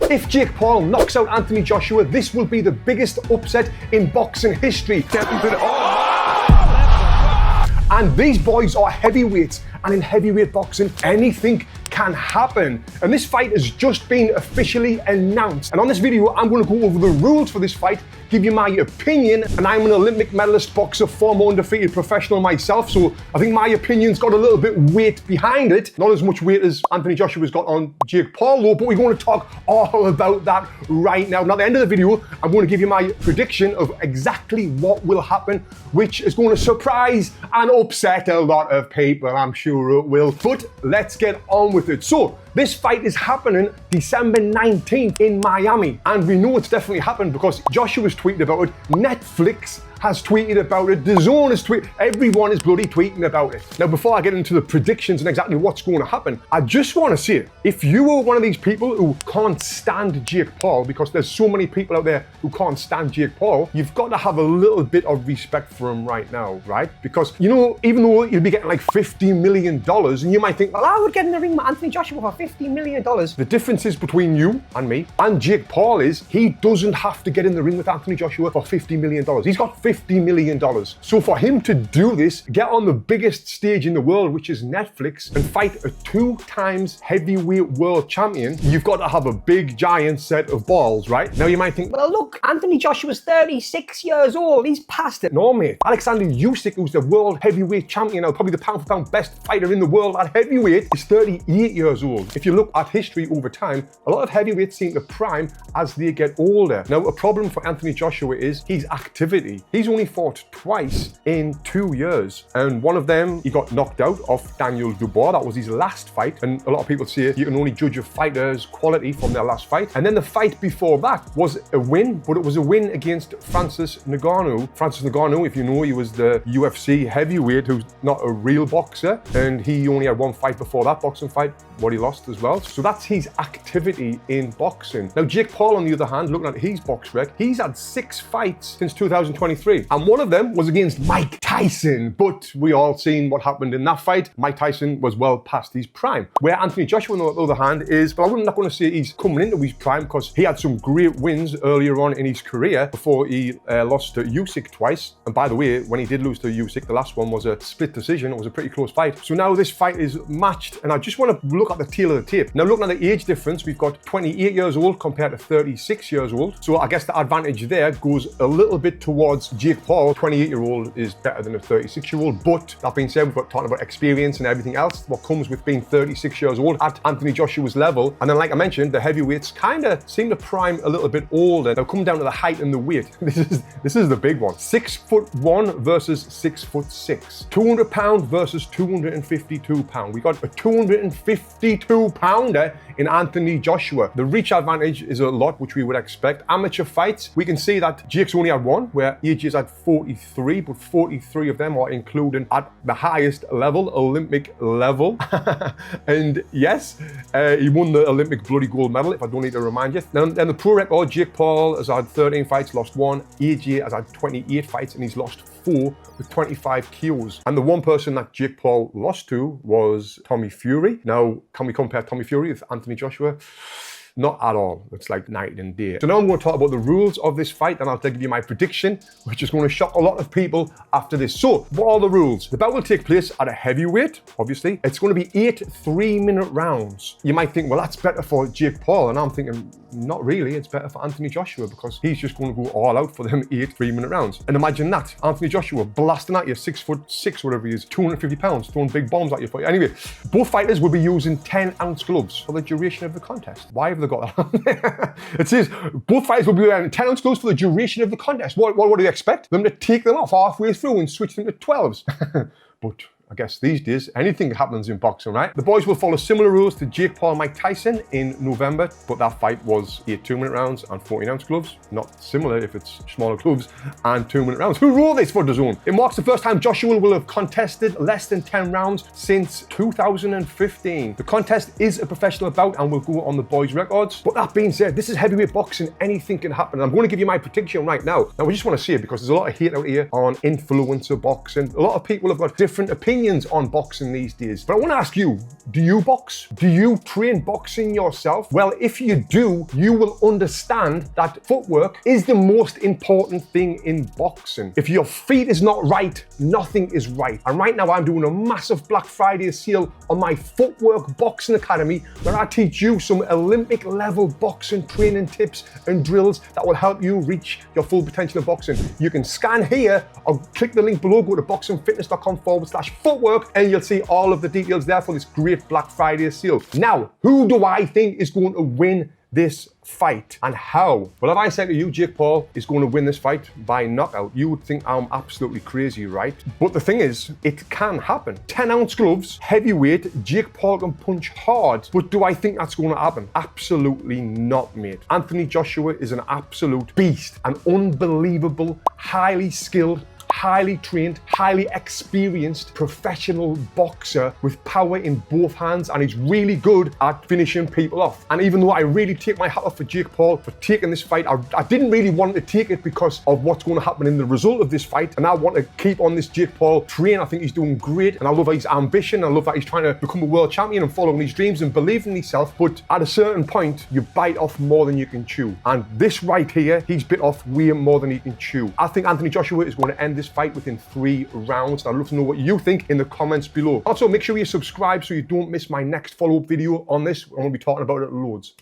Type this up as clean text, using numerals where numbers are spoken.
If Jake Paul knocks out Anthony Joshua, this will be the biggest upset in boxing history. And these boys are heavyweights, and in heavyweight boxing, anything can happen. And this fight has just been officially announced. And on this video, I'm going to go over the rules for this fight, give you my opinion, and I'm an Olympic medalist boxer, former undefeated professional myself, so I think my opinion's got a little bit weight behind it. Not as much weight as Anthony Joshua's got on Jake Paul though, but we're going to talk all about that right now. Now at the end of the video, I'm going to give you my prediction of exactly what will happen, which is going to surprise and upset a lot of people, I'm sure it will. But let's get on with it. So, this fight is happening December 19th in Miami. And we know it's definitely happened because Joshua's tweeted about it. Netflix has tweeted about it. DAZN has tweeted. Everyone is bloody tweeting about it. Now, before I get into the predictions and exactly what's going to happen, I just want to say, if you were one of these people who can't stand Jake Paul, because there's so many people out there who can't stand Jake Paul, you've got to have a little bit of respect for him right now, right? Because, you know, even though you'll be getting like $50 million, and you might think, well, I would get in the ring with Anthony Joshua for $50 million. The difference is between you and me and Jake Paul is he doesn't have to get in the ring with Anthony Joshua for $50 million. He's got $50 million. So for him to do this, get on the biggest stage in the world, which is Netflix, and fight a 2-time heavyweight world champion, you've got to have a big, giant set of balls, right? Now you might think, well, look, Anthony Joshua's 36 years old. He's past it. No, mate. Alexander Usyk, who's the world heavyweight champion now, probably the pound-for-pound best fighter in the world at heavyweight, is 38 years old. If you look at history over time, a lot of heavyweights seem to prime as they get older. Now, a problem for Anthony Joshua is his activity. He's only fought twice in 2 years, and one of them he got knocked out off Daniel Dubois. That was his last fight, and a lot of people say you can only judge a fighter's quality from their last fight. And then the fight before that was a win, but it was a win against Francis Ngannou. Francis Ngannou, if you know, he was the UFC heavyweight who's not a real boxer, and he only had one fight before that boxing fight, what he lost as well. So that's his activity in boxing. Now Jake Paul, on the other hand, looking at his box rec, he's had 6 fights since 2023, and one of them was against Mike Tyson. But we all seen what happened in that fight. Mike Tyson was well past his prime. Where Anthony Joshua, on the other hand, is, but I'm not going to say he's coming into his prime because he had some great wins earlier on in his career before he lost to Usyk twice. And by the way, when he did lose to Usyk, the last one was a split decision. It was a pretty close fight. So now this fight is matched, and I just want to look at the tail of the tape. Now looking at the age difference, we've got 28 years old compared to 36 years old. So I guess the advantage there goes a little bit towards Jake Paul. 28-year-old is better than a 36-year-old. But that being said, we've got talking about experience and everything else, what comes with being 36 years old at Anthony Joshua's level. And then, like I mentioned, the heavyweights kind of seem to prime a little bit older. Now come down to the height and the weight. This is the big one. 6'1" versus 6'6". 200 pound versus 252 pound. We got a 252 pounder in Anthony Joshua. The reach advantage is a lot, which we would expect. Amateur fights, we can see that Jake's only had one, where AJ's had 43, but 43 of them are including at the highest level, Olympic level. And yes, he won the Olympic bloody gold medal, if I don't need to remind you. Then the pro record, Jake Paul has had 13 fights, lost 1. AJ has had 28 fights and he's lost 4 with 25 KOs. And the one person that Jake Paul lost to was Tommy Fury. Now, can we compare Tommy Fury with Anthony Joshua? Not at all. It's like night and day. So now I'm going to talk about the rules of this fight, and I'll give you my prediction, which is going to shock a lot of people after this. So, what are the rules? The bout will take place at a heavyweight, obviously. It's going to be 8 3-minute rounds. You might think, well, that's better for Jake Paul, and I'm thinking, not really. It's better for Anthony Joshua because he's just going to go all out for them 8 3-minute rounds. And imagine that, Anthony Joshua blasting at you, 6'6", whatever he is, 250 pounds, throwing big bombs at you. Anyway, both fighters will be using 10-ounce gloves for the duration of the contest. Why have they got that? It says both fighters will be wearing 10-ounce gloves for the duration of the contest. What do you expect? Them to take them off halfway through and switch them to 12s? But I guess these days, anything happens in boxing, right? The boys will follow similar rules to Jake Paul and Mike Tyson in November, but that fight was 8 2-minute rounds and 14-ounce gloves. Not similar if it's smaller gloves and 2-minute rounds. Who wrote this for DAZN? It marks the first time Joshua will have contested less than 10 rounds since 2015. The contest is a professional bout and will go on the boys' records. But that being said, this is heavyweight boxing. Anything can happen. I'm going to give you my prediction right now. Now, we just want to see it because there's a lot of hate out here on influencer boxing. A lot of people have got different opinions opinions on boxing these days. But I want to ask you, do you box? Do you train boxing yourself? Well, if you do, you will understand that footwork is the most important thing in boxing. If your feet is not right, nothing is right. And right now I'm doing a massive Black Friday sale on my Footwork Boxing Academy, where I teach you some Olympic level boxing training tips and drills that will help you reach your full potential in boxing. You can scan here or click the link below, go to boxingfitness.com/footwork, and you'll see all of the details there for this great Black Friday sale. Now, who do I think is going to win this fight and how? Well, if I said to you, Jake Paul is going to win this fight by knockout, you would think I'm absolutely crazy, right? But the thing is, it can happen. 10-ounce gloves, heavyweight, Jake Paul can punch hard. But do I think that's going to happen? Absolutely not, mate. Anthony Joshua is an absolute beast, an unbelievable, highly skilled, highly trained, highly experienced professional boxer with power in both hands, and he's really good at finishing people off. And even though I really take my hat off for Jake Paul for taking this fight, I didn't really want to take it because of what's going to happen in the result of this fight, and I want to keep on this Jake Paul train. I think he's doing great, and I love his ambition. I love that he's trying to become a world champion and following his dreams and believing in himself. But at a certain point, you bite off more than you can chew, and this right here, he's bit off way more than he can chew. I think Anthony Joshua is going to end this fight within 3 rounds. I'd love to know what you think in the comments below. Also, make sure you subscribe so you don't miss my next follow-up video on this. I'm going to be talking about it loads.